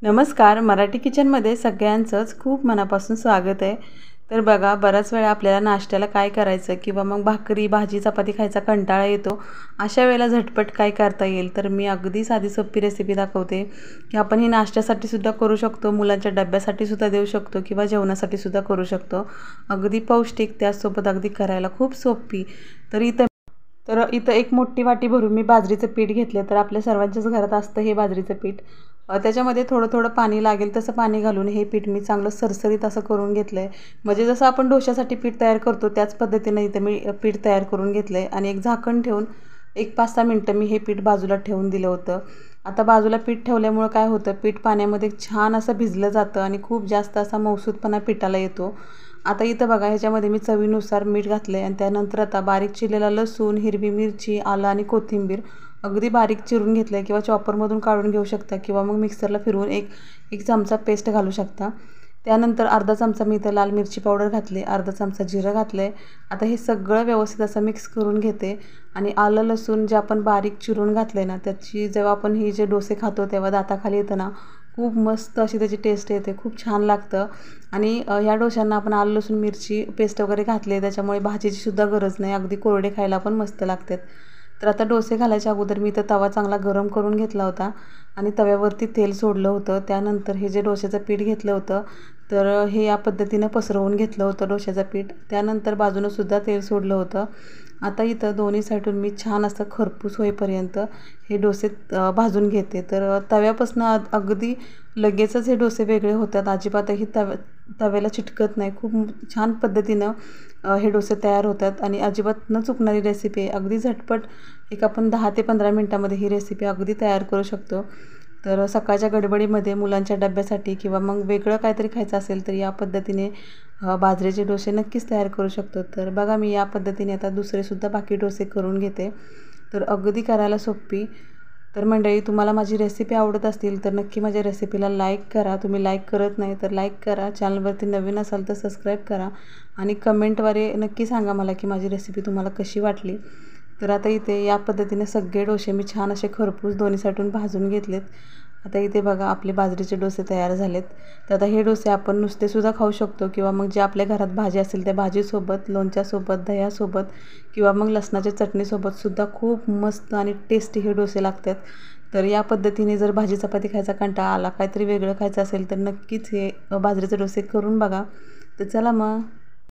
नमस्कार. मराठी किचनमध्ये सगळ्यांचंच खूप मनापासून स्वागत आहे. तर बघा, बऱ्याच वेळा आपल्याला नाश्त्याला काय करायचं किंवा मग भाकरी, भाजी, चपाती खायचा कंटाळा येतो. अशा वेळेला झटपट काय करता येईल, तर मी अगदी साधी सोपी रेसिपी दाखवते, की आपण ही नाश्त्यासाठी सुद्धा करू शकतो, मुलांच्या डब्यासाठी सुद्धा देऊ शकतो किंवा जेवणासाठी सुद्धा करू शकतो. अगदी पौष्टिक, त्याचसोबत अगदी करायला खूप सोपी. तर इथं एक मोठी वाटी भरून मी बाजरीचं पीठ घेतले. तर आपल्या सर्वांच्याच घरात असतं हे बाजरीचं पीठ. त्याच्यामध्ये थोडं थोडं पाणी लागेल तसं पाणी घालून हे पीठ मी चांगलं सरसरीत असं करून घेतलं आहे. म्हणजे जसं आपण डोश्यासाठी पीठ तयार करतो त्याच पद्धतीने इथं मी पीठ तयार करून घेतलं आहे आणि एक झाकण ठेवून एक 5-6 मिनटं मी हे पीठ बाजूला ठेवून दिलं होतं. आता बाजूला पीठ ठेवल्यामुळं काय होतं, पीठ पाण्यामध्ये छान असं भिजलं जातं आणि खूप जास्त असा मऊसूतपणा पिठाला येतो. आता इथं बघा, ह्याच्यामध्ये मी चवीनुसार मीठ घातलं आहे आणि त्यानंतर आता बारीक चिरलेला लसूण, हिरवी मिरची, आलं आणि कोथिंबीर अगदी बारीक चिरून घेतलं आहे किंवा चॉपरमधून काढून घेऊ शकता किंवा मग मिक्सरला फिरवून एक एक चमचा पेस्ट घालू शकता. त्यानंतर अर्धा चमचा मी इथं लाल मिरची पावडर घातली, अर्धा चमचा जिरं घातलं आहे. आता हे सगळं व्यवस्थित असं मिक्स करून घेते आणि आलं लसूण जे आपण बारीक चिरून घातलं आहे ना, त्याची जेव्हा आपण ही जे डोसे खातो तेव्हा दाताखाली येतं ना, खूप मस्त अशी त्याची टेस्ट येते, खूप छान लागतं. आणि ह्या डोश्यांना आपण आलं लसूण मिरची पेस्ट वगैरे घातली आहे, त्याच्यामुळे भाजीची सुद्धा गरज नाही, अगदी कोरडे खायला पण मस्त लागतात. तर आता डोसे घालायच्या अगोदर मी इथं तवा चांगला गरम करून घेतला होता आणि तव्यावरती तेल सोडलं होतं. त्यानंतर हे जे डोश्याचं पीठ घेतलं होतं, तर हे या पद्धतीनं पसरवून घेतलं होतं डोश्याचं पीठ. त्यानंतर बाजूनं सुद्धा तेल सोडलं होतं. आता इथं दोन्ही साईडून मी छान असं खरपूस होईपर्यंत हे डोसे भाजून घेते. तर तव्यापासून अगदी लगेचच हे डोसे वेगळे होतात, अजिबातही तव्याला चिटकत नाही. खूप छान पद्धतीनं हे डोसे तयार होतात आणि अजिबात न चुकणारी रेसिपी आहे. अगदी झटपट एक आपण 10 ते 15 मिनटामध्ये ही रेसिपी अगदी तयार करू शकतो. तर सकाळच्या गडबडीमध्ये मुलांच्या डब्यासाठी किंवा मग वेगळं काहीतरी खायचं असेल तर या पद्धतीने बाजरीचे डोसे नक्कीच तयार करू शकतो. तर बघा, मी या पद्धतीने आता दुसरेसुद्धा बाकी डोसे करून घेते. तर अगदी करायला सोपी. तर मंडळी, तुम्हाला माझी रेसिपी आवडत असतील तर नक्की माझ्या रेसिपीला लाईक करा. तुम्ही लाईक करत नाही तर लाईक करा. चॅनलवरती नवीन असाल तर सबस्क्राईब करा आणि कमेंटद्वारे नक्की सांगा मला की माझी रेसिपी तुम्हाला कशी वाटली. तर आता इथे या पद्धतीने सगळे डोसे मी छान असे खरपूस दोन्ही साईडून भाजून घेतलेत. आता इथे बघा, आपले बाजरीचे डोसे तयार झालेत. तर आता हे डोसे आपण नुसतेसुद्धा खाऊ शकतो किंवा मग जे आपल्या घरात भाजी असेल त्या भाजीसोबत, लोणच्यासोबत, दह्यासोबत किंवा मग लसणाच्या चटणीसोबतसुद्धा खूप मस्त आणि टेस्टी हे डोसे लागतात. तर या पद्धतीने जर भाजी चपाती खायचा कंटाळा आला, काहीतरी वेगळं खायचं असेल तर नक्कीच हे बाजरीचे डोसे करून बघा. तर चला मग.